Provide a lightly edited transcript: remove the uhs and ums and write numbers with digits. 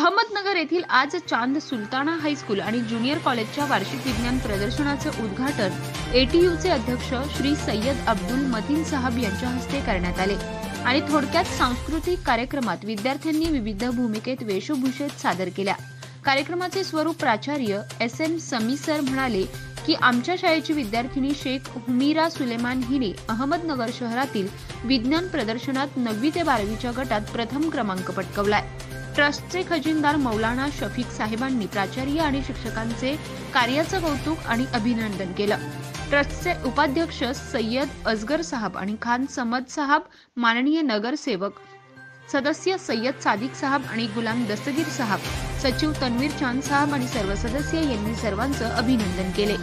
अहमदनगर येथील आज चांद sultana high school आणि ज्युनियर कॉलेजच्या वार्षिक विज्ञान प्रदर्शनाचे उद्घाटन एटीयूचे अध्यक्ष श्री सय्यद अब्दुल मतीन साहब यांच्या हस्ते करण्यात आले आणि थोडक्यात सांस्कृतिक कार्यक्रमात विद्यार्थ्यांनी विविध भूमिकेत वेशभूषेत सादर केल्या। कार्यक्रमाचे स्वरूप प्राचार्य एस.एम. समी सर म्हणाले की आमच्या शाळेची विद्यार्थिनी शेख हुमीरा सुलेमान हिने अहमदनगर शहरातील विज्ञान प्रदर्शनात 9वी ते 12वीच्या गटात प्रथम क्रमांक पटकावलाय। ट्रस्टचे खजिनदार मौलाना शफीक साहेबांनी प्राचार्य आणि शिक्षकांचे कार्याचे कौतुक आणि अभिनंदन केलं। ट्रस्टचे उपाध्यक्ष सय्यद असगर साहब आणि खान समद साहब, माननीय नगरसेवक सदस्य सय्यद सादिक साहब आणि गुलाम दस्तगीर साहब, सचिव तन्वीर चांद साहब आणि सर्व सदस्य यांनी सर्वांचे अभिनंदन केले।